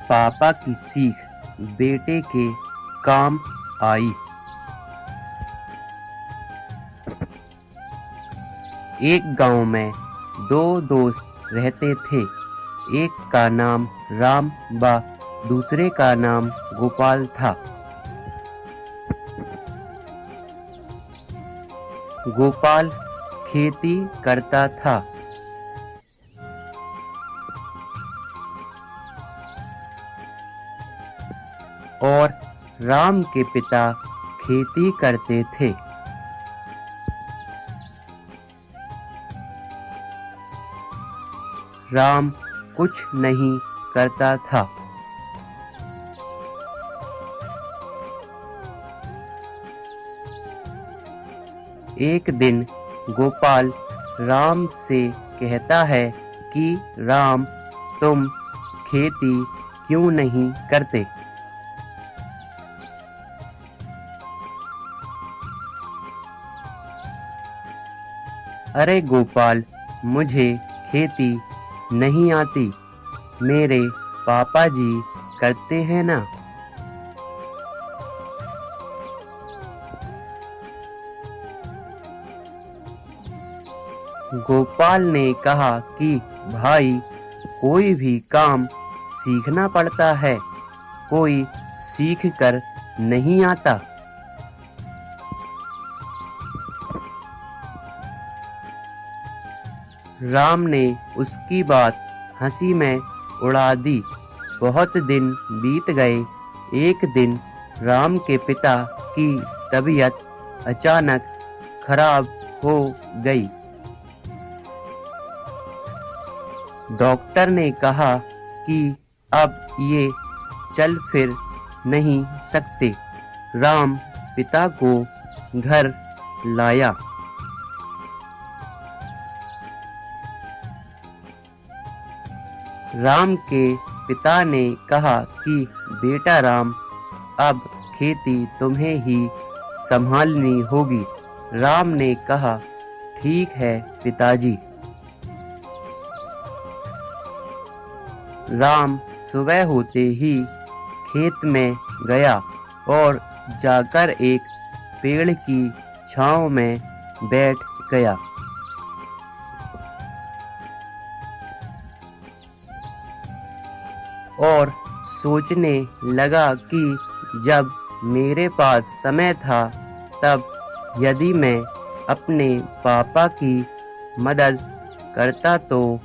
पापा की सीख बेटे के काम आई। एक गांव में दो दोस्त रहते थे। एक का नाम राम व दूसरे का नाम गोपाल था। गोपाल खेती करता था। और राम के पिता खेती करते थे। राम कुछ नहीं करता था। एक दिन गोपाल राम से कहता है कि राम, तुम खेती क्यों नहीं करते? अरे गोपाल, मुझे खेती नहीं आती, मेरे पापा जी करते हैं ना। गोपाल ने कहा कि भाई, कोई भी काम सीखना पड़ता है, कोई सीख कर नहीं आता। राम ने उसकी बात हंसी में उड़ा दी। बहुत दिन बीत गए। एक दिन राम के पिता की तबीयत अचानक खराब हो गई। डॉक्टर ने कहा कि अब ये चल फिर नहीं सकते। राम पिता को घर लाया। राम के पिता ने कहा कि बेटा राम, अब खेती तुम्हें ही संभालनी होगी। राम ने कहा, ठीक है पिताजी। राम सुबह होते ही खेत में गया और जाकर एक पेड़ की छांव में बैठ गया। और सोचने लगा कि जब मेरे पास समय था, तब यदि मैं अपने पापा की मदद करता तो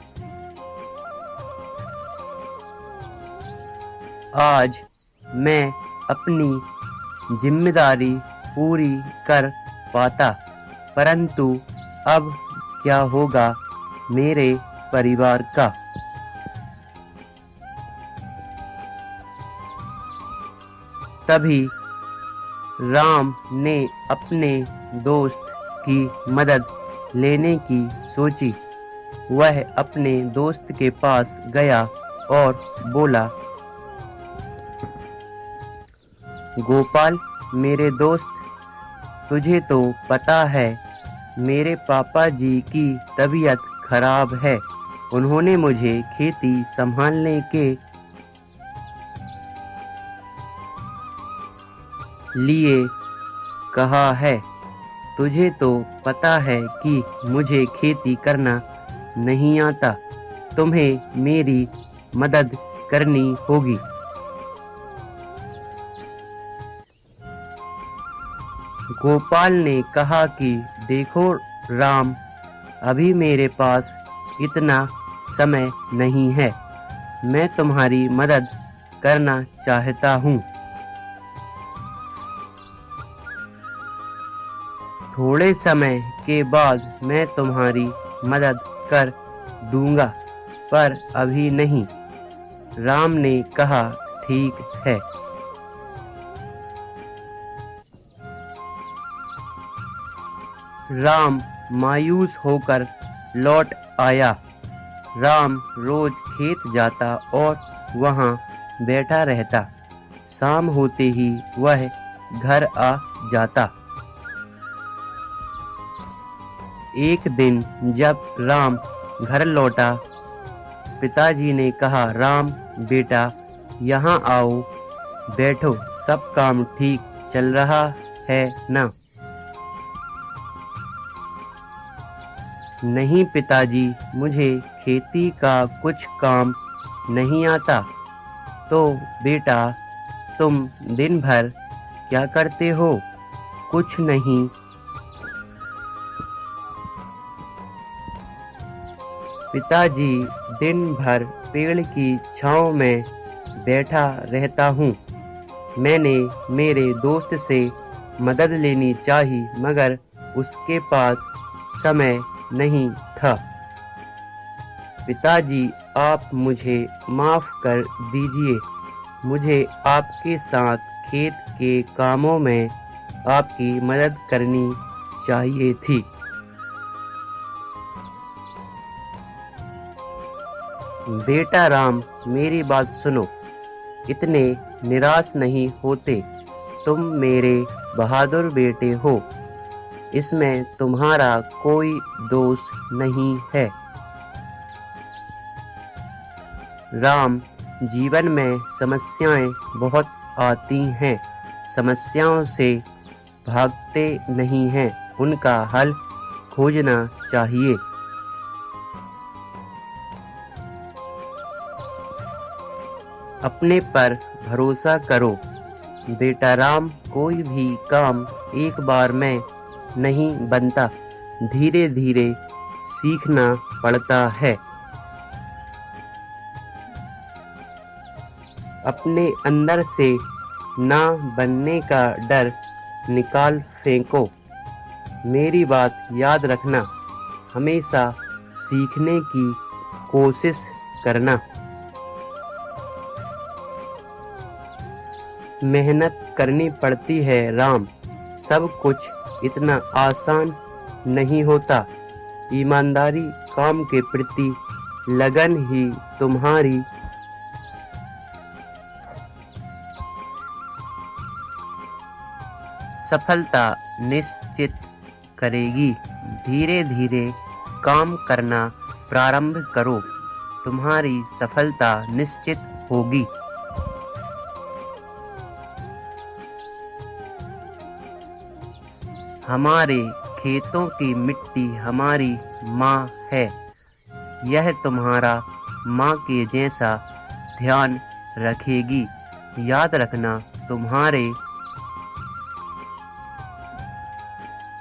आज मैं अपनी जिम्मेदारी पूरी कर पाता। परंतु अब क्या होगा मेरे परिवार का? तभी राम ने अपने दोस्त की मदद लेने की सोची। वह अपने दोस्त के पास गया और बोला, गोपाल मेरे दोस्त, तुझे तो पता है मेरे पापा जी की तबीयत खराब है। उन्होंने मुझे खेती संभालने के लिए कहा है। तुझे तो पता है कि मुझे खेती करना नहीं आता। तुम्हें मेरी मदद करनी होगी। गोपाल ने कहा कि देखो राम, अभी मेरे पास इतना समय नहीं है। मैं तुम्हारी मदद करना चाहता हूँ। थोड़े समय के बाद मैं तुम्हारी मदद कर दूंगा, पर अभी नहीं। राम ने कहा, ठीक है। राम मायूस होकर लौट आया। राम रोज खेत जाता और वहां बैठा रहता। शाम होते ही वह घर आ जाता। एक दिन जब राम घर लौटा, पिताजी ने कहा, राम बेटा, यहाँ आओ, बैठो। सब काम ठीक चल रहा है ना? नहीं पिताजी, मुझे खेती का कुछ काम नहीं आता। तो बेटा, तुम दिन भर क्या करते हो? कुछ नहीं। पिताजी, दिन भर पेड़ की छांव में बैठा रहता हूँ। मैंने मेरे दोस्त से मदद लेनी चाही, मगर उसके पास समय नहीं था। पिताजी, आप मुझे माफ़ कर दीजिए। मुझे आपके साथ खेत के कामों में आपकी मदद करनी चाहिए थी। बेटा राम, मेरी बात सुनो। इतने निराश नहीं होते। तुम मेरे बहादुर बेटे हो। इसमें तुम्हारा कोई दोष नहीं है। राम, जीवन में समस्याएं बहुत आती हैं। समस्याओं से भागते नहीं हैं, उनका हल खोजना चाहिए। अपने पर भरोसा करो। बेटा राम, कोई भी काम एक बार में नहीं बनता, धीरे धीरे सीखना पड़ता है। अपने अंदर से ना बनने का डर निकाल फेंको। मेरी बात याद रखना, हमेशा सीखने की कोशिश करना। मेहनत करनी पड़ती है राम, सब कुछ इतना आसान नहीं होता। ईमानदारी, काम के प्रति लगन ही तुम्हारी सफलता निश्चित करेगी। धीरे धीरे काम करना प्रारंभ करो, तुम्हारी सफलता निश्चित होगी। हमारे खेतों की मिट्टी हमारी माँ है। यह तुम्हारा माँ के जैसा ध्यान रखेगी। याद रखना, तुम्हारे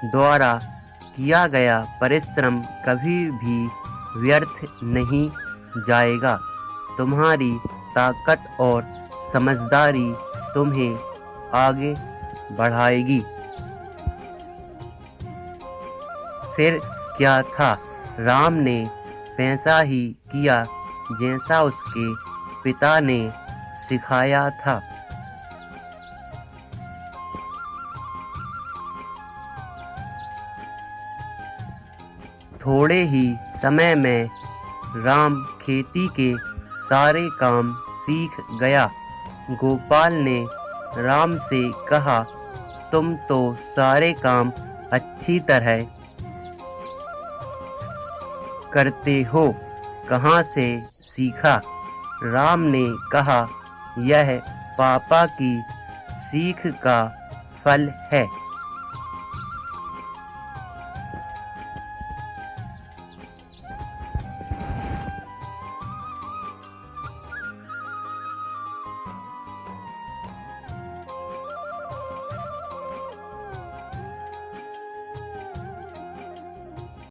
द्वारा किया गया परिश्रम कभी भी व्यर्थ नहीं जाएगा। तुम्हारी ताकत और समझदारी तुम्हें आगे बढ़ाएगी। फिर क्या था, राम ने वैसा ही किया जैसा उसके पिता ने सिखाया था। थोड़े ही समय में राम खेती के सारे काम सीख गया। गोपाल ने राम से कहा, तुम तो सारे काम अच्छी तरह करते हो, कहाँ से सीखा? राम ने कहा, यह पापा की सीख का फल है।